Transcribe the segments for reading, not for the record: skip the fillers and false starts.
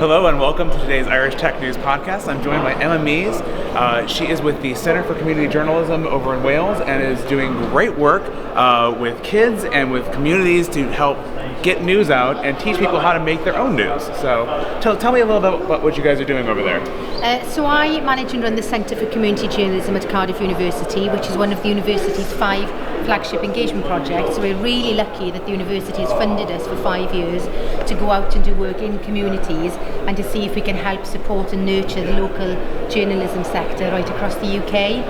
Hello and welcome to today's Irish Tech News podcast. I'm joined by Emma Meese. She is with the Centre for Community Journalism over in Wales and is doing great work with kids and with communities to help get news out and teach people how to make their own news. So tell me a little bit about what you guys are doing over there. So I manage and run the Centre for Community Journalism at Cardiff University, which is one of the university's 5 flagship engagement projects. So we're really lucky that the university has funded us for 5 years to go out and do work in communities and to see if we can help support and nurture the local journalism sector right across the UK.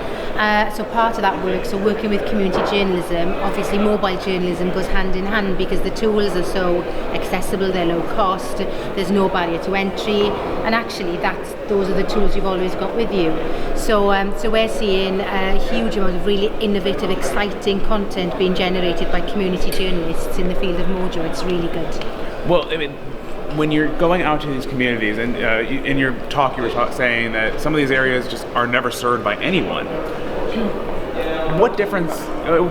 So part of that work, so working with community journalism, obviously mobile journalism goes hand in hand because the tools are so accessible, they're low cost, there's no barrier to entry, and actually those are the tools you've always got with you. So we're seeing a huge amount of really innovative, exciting content being generated by community journalists in the field of Mojo. It's really good. Well, I mean, when you're going out to these communities, and in your talk you were saying that some of these areas just are never served by anyone. What difference?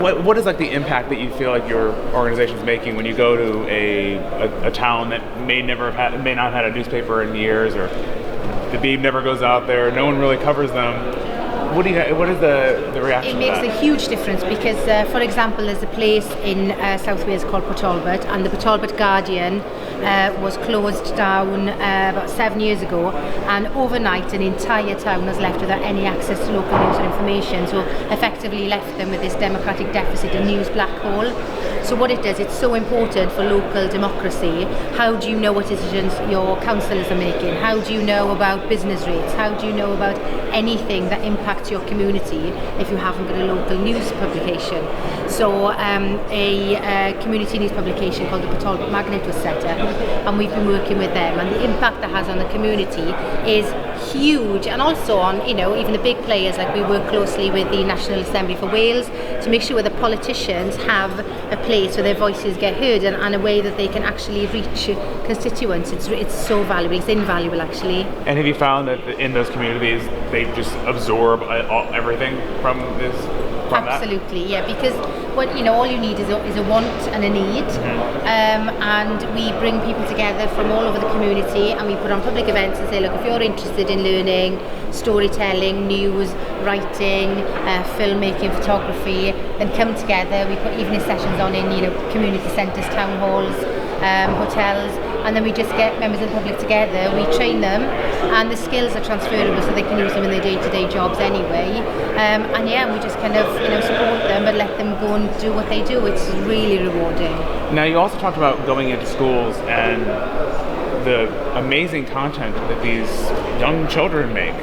What is like the impact that you feel like your organization is making when you go to a town that may not have had a newspaper in years, or the Beeb never goes out there, no one really covers them? What is the reaction? It makes a huge difference because, for example, there's a place in South Wales called Port Talbot, and the Port Talbot Guardian was closed down about 7 years ago, and overnight an entire town was left without any access to local news or information, so effectively left them with this democratic deficit, a news black hole. So what it does, it's so important for local democracy. How do you know what decisions your councillors are making? How do you know about business rates? How do you know about anything that impacts your community if you haven't got a local news publication? So a community news publication called the Port Talbot Magnet was set up, and we've been working with them, and the impact that has on the community is huge, and also on even the big players. Like, we work closely with the National Assembly for Wales to make sure the politicians have a place where their voices get heard and a way that they can actually reach constituents. It's so valuable. It's invaluable, actually. And have you found that in those communities they just absorb everything from this? Absolutely, yeah, because all you need is a want and a need, and we bring people together from all over the community, and we put on public events and say, look, if you're interested in learning storytelling, news, writing, filmmaking, photography, then come together. We put evening sessions on in community centres, town halls, hotels, and then we just get members of the public together, we train them, and the skills are transferable so they can use them in their day-to-day jobs anyway. We just kind of support them but let them go and do what they do. It's really rewarding. Now, you also talked about going into schools and the amazing content that these young children make.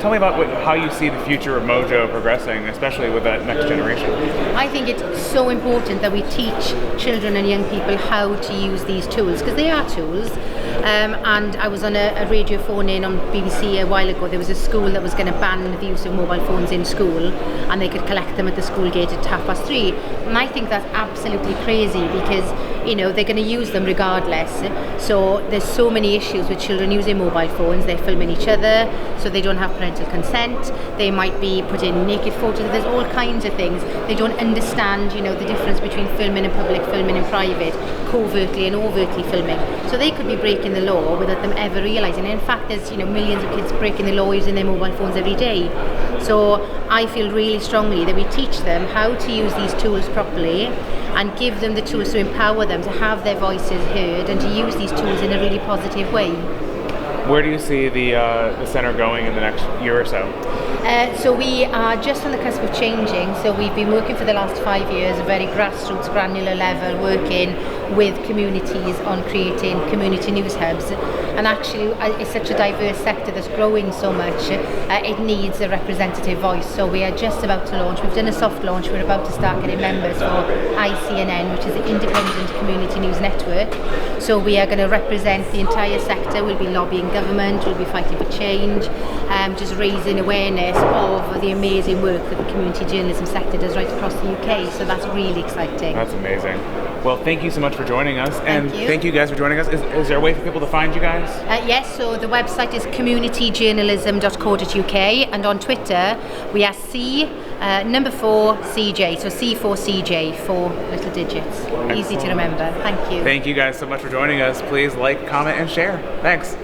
Tell me about how you see the future of Mojo progressing, especially with that next generation. I think it's so important that we teach children and young people how to use these tools, because they are tools. And I was on a radio phone-in on BBC a while ago. There was a school that was going to ban the use of mobile phones in school, and they could collect them at the school gate at 3:30. And I think that's absolutely crazy because they're going to use them regardless. So there's so many issues with children using mobile phones. They're filming each other, so they don't have parental consent. They might be putting naked photos. There's all kinds of things. They don't understand, the difference between filming in public, filming in private, covertly and overtly filming. So they could be breaking the law without them ever realising. And in fact, there's millions of kids breaking the law using their mobile phones every day. So I feel really strongly that we teach them how to use these tools properly and give them the tools to empower them to have their voices heard and to use these tools in a really positive way. Where do you see the centre going in the next year or so? So we are just on the cusp of changing. So we've been working for the last 5 years, a very grassroots, granular level, working with communities on creating community news hubs. And actually, it's such a diverse sector that's growing so much, it needs a representative voice. So we are just about to launch. We've done a soft launch. We're about to start getting members for ICNN, which is the Independent Community News Network. So we are going to represent the entire sector. We'll be lobbying government, we'll be fighting for change, just raising awareness of the amazing work that the community journalism sector does right across the UK. So that's really exciting. That's amazing. Well, thank you so much for joining us. Thank you guys for joining us. Is there a way for people to find you guys? Yes, so the website is communityjournalism.co.uk, and on Twitter we are C Number 4, CJ. So C4CJ, 4 little digits. Easy to remember. Thank you. Thank you guys so much for joining us. Please like, comment, and share. Thanks.